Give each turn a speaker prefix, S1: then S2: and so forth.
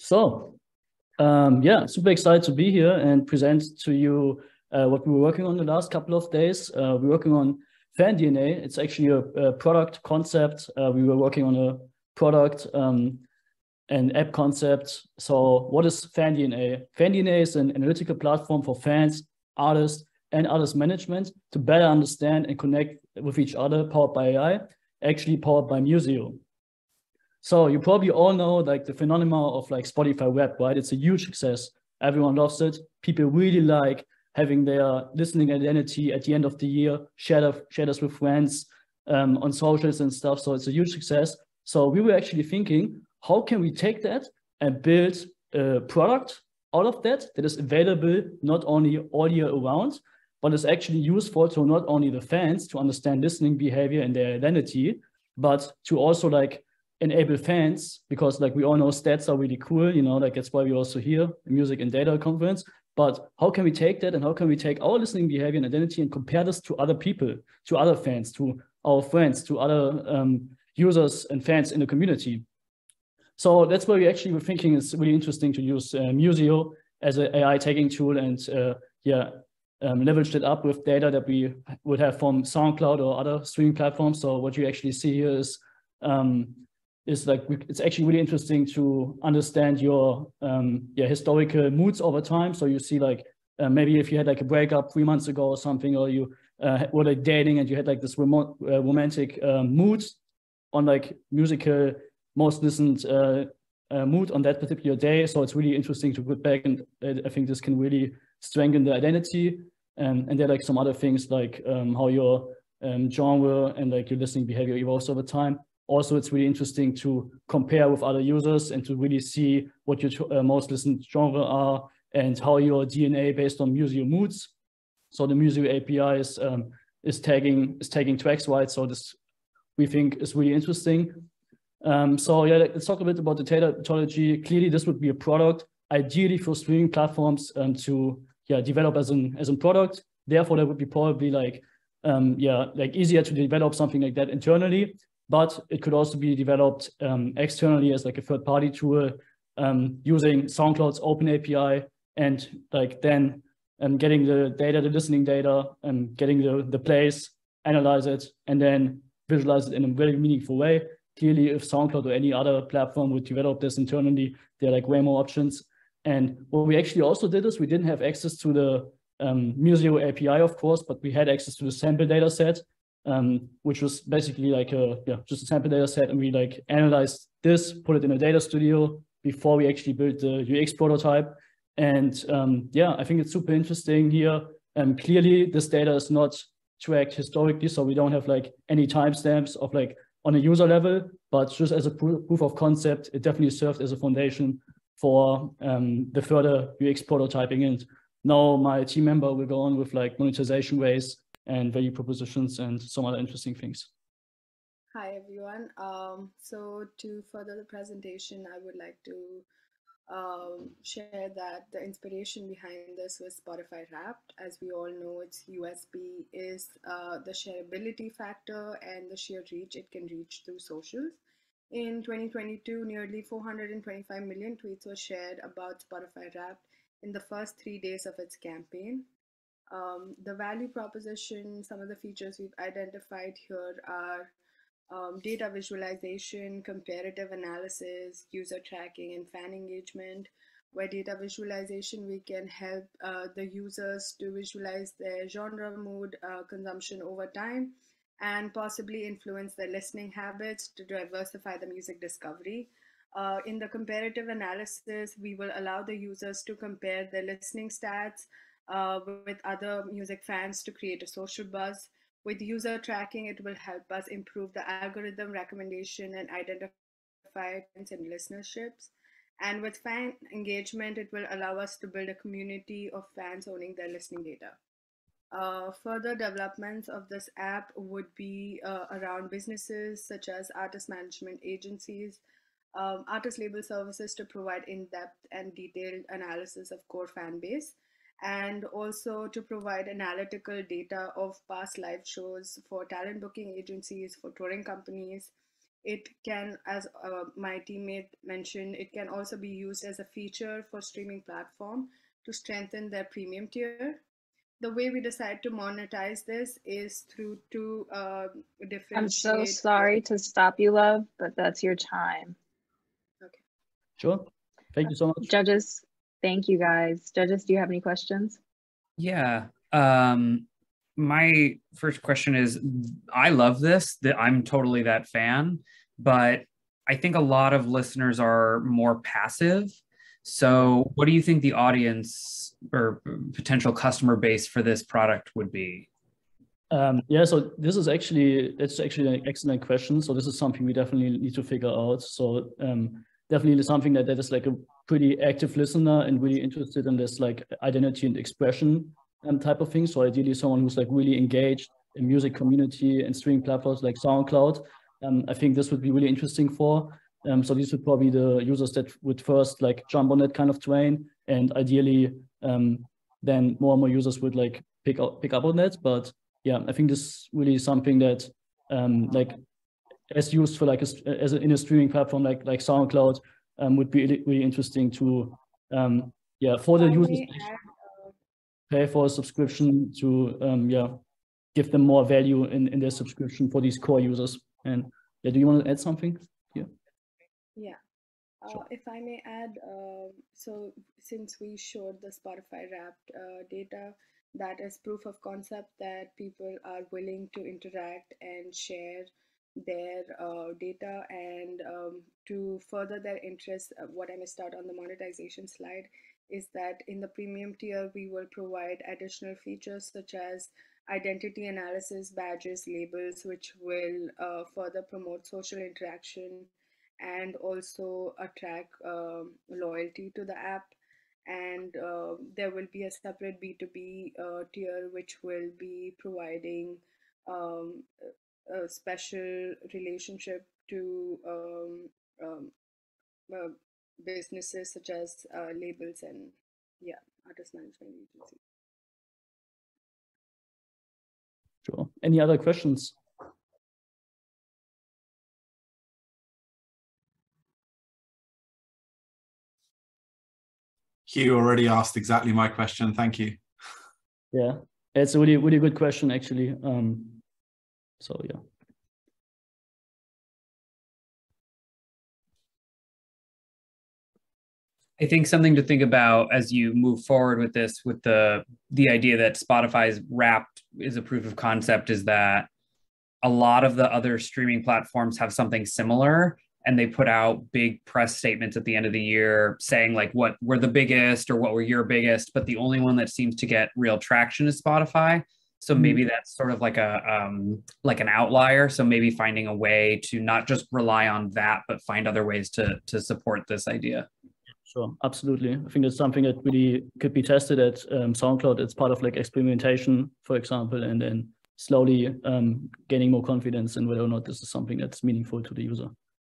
S1: So, yeah, super excited to be here and present to you what we were working on the last couple of days. We're working on FanDNA. It's actually a product concept. We were working on a product and app concept. So what is FanDNA? FanDNA is an analytical platform for fans, artists, and artist management to better understand and connect with each other, powered by AI, actually powered by MUSIIO. So you probably all know like the phenomenon of like Spotify Wrapped, right? It's a huge success. Everyone loves it. People really like having their listening identity at the end of the year, share this with friends on socials and stuff. So it's a huge success. So we were actually thinking, how can we take that and build a product out of that is available not only all year around, but is actually useful to not only the fans to understand listening behavior and their identity, but to also like enable fans, because like we all know stats are really cool, you know, like that's why we're also here, Music and Data Conference. But how can we take that and how can we take our listening behavior and identity and compare this to other people, to other fans, to our friends, to other users and fans in the community? So that's why we actually were thinking it's really interesting to use MUSIIO as an AI tagging tool and leveraged it up with data that we would have from SoundCloud or other streaming platforms. So what you actually see here is like it's actually really interesting to understand your historical moods over time. So you see like maybe if you had like a breakup 3 months ago or something, or you were like dating and you had like this romantic mood on like musical most listened mood on that particular day. So it's really interesting to put back, and I think this can really strengthen the identity. And there are like some other things like how your genre and like your listening behavior evolves over time. Also, it's really interesting to compare with other users and to really see what your most listened genre are and how your DNA based on MUSIIO moods. So the MUSIIO API is tagging tracks, right? So this we think is really interesting. So yeah, let's talk a bit about the data ontology. Clearly, this would be a product ideally for streaming platforms to develop as a product. Therefore, that would be probably like easier to develop something like that internally. But it could also be developed externally as like a third-party tool using SoundCloud's open API, and like then getting the data, the listening data, and getting the plays, analyze it, and then visualize it in a very meaningful way. Clearly, if SoundCloud or any other platform would develop this internally, there are like way more options. And what we actually also did is we didn't have access to the MUSIIO API, of course, but we had access to the sample data set, which was basically like just a sample data set, and we like analyzed this, put it in a data studio before we actually built the UX prototype. And I think it's super interesting here. Clearly, this data is not tracked historically, so we don't have like any timestamps of like on a user level, but just as a proof of concept, it definitely served as a foundation for the further UX prototyping. And now my team member will go on with like monetization ways and value propositions and some other interesting things.
S2: Hi, everyone. So to further the presentation, I would like to share that the inspiration behind this was Spotify Wrapped. As we all know, its USP is the shareability factor and the sheer reach it can reach through socials. In 2022, nearly 425 million tweets were shared about Spotify Wrapped in the first 3 days of its campaign. The value proposition, some of the features we've identified here are data visualization, comparative analysis, user tracking, and fan engagement. Where data visualization, we can help the users to visualize their genre, mood, consumption over time, and possibly influence their listening habits to diversify the music discovery. In the comparative analysis, we will allow the users to compare their listening stats with other music fans to create a social buzz. With user tracking, it will help us improve the algorithm recommendation and identify trends in listenerships. And with fan engagement, it will allow us to build a community of fans owning their listening data. Further developments of this app would be around businesses such as artist management agencies, artist label services to provide in-depth and detailed analysis of core fan base, and also to provide analytical data of past live shows for talent booking agencies, for touring companies, it can, as my teammate mentioned, it can also be used as a feature for streaming platform to strengthen their premium tier. The way we decide to monetize this is through two
S3: I'm so
S2: differentiate.
S3: sorry to stop you, love, but that's your time.
S2: Okay.
S1: Sure. Thank you so much.
S3: Judges, thank you guys. Judges, do you have any questions?
S4: Yeah. My first question is, I love this, that I'm totally that fan, but I think a lot of listeners are more passive. So what do you think the audience or potential customer base for this product would be?
S1: Yeah, so that's actually an excellent question. So this is something we definitely need to figure out. So definitely something that is like a pretty active listener and really interested in this like identity and expression type of thing. So ideally someone who's like really engaged in music community and streaming platforms like SoundCloud. I think this would be really interesting for. So these would probably be the users that would first like jump on that kind of train, and ideally then more and more users would like pick up on that. But yeah, I think this is really something that like as used for like in a streaming platform like SoundCloud would be really interesting to for the users pay for a subscription to give them more value in their subscription for these core users. And yeah, do you want to add something?
S2: Yeah. Sure. If I may add, so since we showed the Spotify Wrapped data, that is proof of concept that people are willing to interact and share their data, and to further their interest, what I missed out on the monetization slide is that in the premium tier, we will provide additional features such as identity analysis, badges, labels, which will further promote social interaction and also attract loyalty to the app. And there will be a separate B2B tier which will be providing a special relationship to businesses such as labels and artist management agency.
S1: Sure. Any other questions?
S5: Hugh already asked exactly my question. Thank you.
S1: Yeah, it's a really, really good question, actually. So, yeah.
S4: I think something to think about as you move forward with this, with the idea that Spotify's Wrapped is a proof of concept, is that a lot of the other streaming platforms have something similar, and they put out big press statements at the end of the year saying like what were the biggest or what were your biggest, but the only one that seems to get real traction is Spotify. So maybe that's sort of like an outlier. So maybe finding a way to not just rely on that, but find other ways to support this idea.
S1: Sure, absolutely. I think it's something that really could be tested at SoundCloud. It's part of like experimentation, for example, and then slowly gaining more confidence in whether or not this is something that's meaningful to the user.